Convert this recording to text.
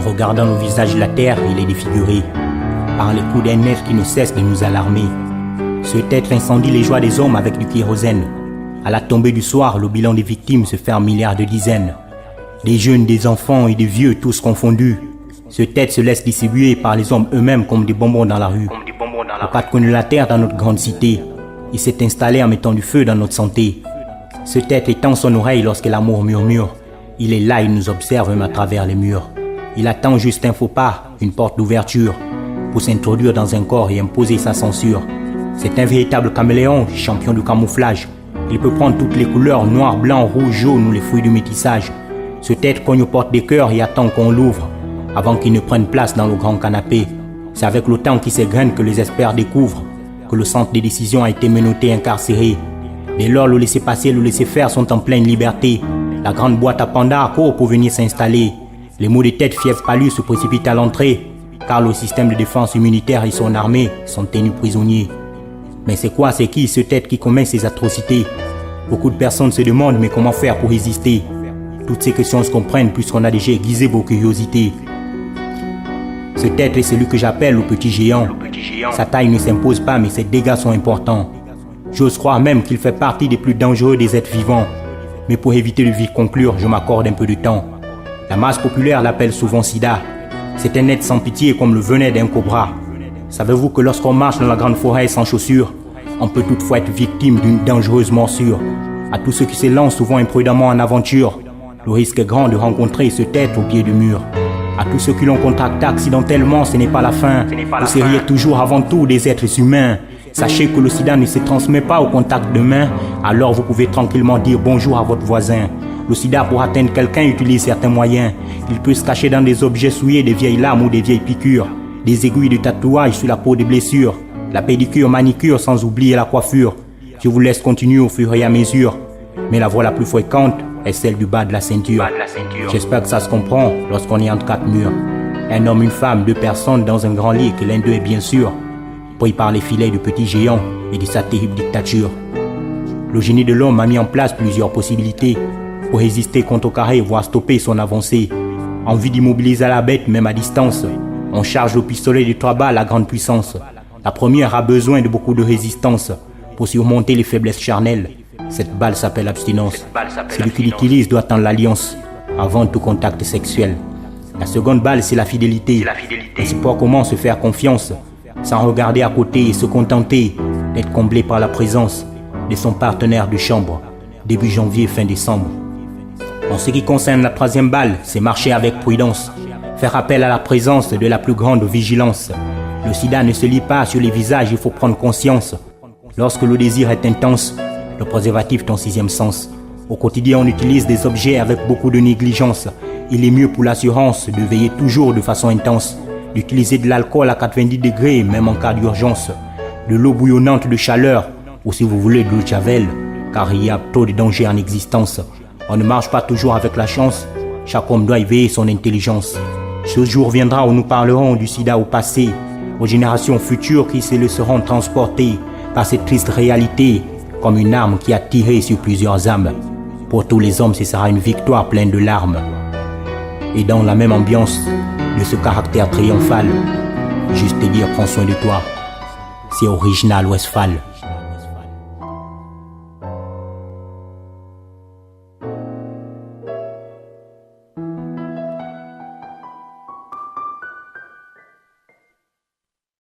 regardant le visage de la terre, il est défiguré par les coups d'un être qui ne cesse de nous alarmer. Ce être incendie les joies des hommes avec du kérosène. À la tombée du soir, le bilan des victimes se fait en milliards de dizaines. Des jeunes, des enfants et des vieux, tous confondus. Ce tête se laisse distribuer par les hommes eux-mêmes comme des bonbons dans la rue. Aux quatre coins de la terre dans notre grande cité, il s'est installé en mettant du feu dans notre santé. Ce tête étend son oreille lorsque l'amour murmure. Il est là, il nous observe même à travers les murs. Il attend juste un faux pas, une porte d'ouverture, pour s'introduire dans un corps et imposer sa censure. C'est un véritable caméléon, champion du camouflage. Il peut prendre toutes les couleurs, noir, blanc, rouge, jaune ou les fruits du métissage. Ce tête cogne aux portes des cœurs et attend qu'on l'ouvre, avant qu'il ne prenne place dans le grand canapé. C'est avec le temps qui s'égrène que les experts découvrent que le centre des décisions a été menotté, incarcéré. Dès lors, le laisser-passer et le laisser-faire sont en pleine liberté. La grande boîte à panda court pour venir s'installer. Les maux de tête, fièvre, palus se précipitent à l'entrée, car le système de défense immunitaire et son armée sont tenus prisonniers. Mais c'est quoi, c'est qui ce tête qui commet ces atrocités? Beaucoup de personnes se demandent, mais comment faire pour résister? Toutes ces questions se comprennent puisqu'on a déjà aiguisé vos curiosités. Ce tête est celui que j'appelle le petit géant. Sa taille ne s'impose pas, mais ses dégâts sont importants. J'ose croire même qu'il fait partie des plus dangereux des êtres vivants. Mais pour éviter de vite conclure, je m'accorde un peu de temps. La masse populaire l'appelle souvent Sida. C'est un être sans pitié comme le venin d'un cobra. Savez-vous que lorsqu'on marche dans la grande forêt sans chaussures, on peut toutefois être victime d'une dangereuse morsure? À tous ceux qui se lancent souvent imprudemment en aventure, le risque est grand de rencontrer ce tête au pied du mur. À tous ceux qui l'ont contacté accidentellement, ce n'est pas la fin. Vous seriez toujours avant tout des êtres humains. Sachez que le sida ne se transmet pas au contact de main, alors vous pouvez tranquillement dire bonjour à votre voisin. Le sida, pour atteindre quelqu'un, utilise certains moyens. Il peut se cacher dans des objets souillés, des vieilles lames ou des vieilles piqûres, des aiguilles de tatouage sur la peau des blessures, la pédicure, manicure, sans oublier la coiffure. Je vous laisse continuer au fur et à mesure. Mais la voie la plus fréquente est celle du bas de la ceinture. J'espère que ça se comprend lorsqu'on est entre quatre murs. Un homme, une femme, deux personnes dans un grand lit, que l'un d'eux est bien sûr pris par les filets du petit géant et de sa terrible dictature. Le génie de l'homme a mis en place plusieurs possibilités pour résister contre carré, voire stopper son avancée. Envie d'immobiliser la bête, même à distance, on charge le pistolet de 3 balles à grande puissance. La première a besoin de beaucoup de résistance pour surmonter les faiblesses charnelles. Cette balle s'appelle abstinence. Celui qui l'utilise doit attendre l'alliance avant tout contact sexuel. La seconde balle, c'est la fidélité. C'est pour comment se faire confiance, sans regarder à côté et se contenter d'être comblé par la présence de son partenaire de chambre, début janvier, fin décembre. En ce qui concerne la troisième balle, c'est marcher avec prudence, faire appel à la présence de la plus grande vigilance. Le sida ne se lit pas sur les visages, il faut prendre conscience. Lorsque le désir est intense, le préservatif est en 6e sens. Au quotidien, on utilise des objets avec beaucoup de négligence. Il est mieux pour l'assurance de veiller toujours de façon intense, d'utiliser de l'alcool à 90 degrés, même en cas d'urgence, de l'eau bouillonnante de chaleur, ou si vous voulez de l'eau de javel, car il y a trop de dangers en existence. On ne marche pas toujours avec la chance, chaque homme doit éveiller son intelligence. Ce jour viendra où nous parlerons du sida au passé, aux générations futures qui se laisseront transporter par cette triste réalité, comme une arme qui a tiré sur plusieurs âmes. Pour tous les hommes, ce sera une victoire pleine de larmes. Et dans la même ambiance de ce caractère triomphal, juste te dire prends soin de toi, c'est original Westphal.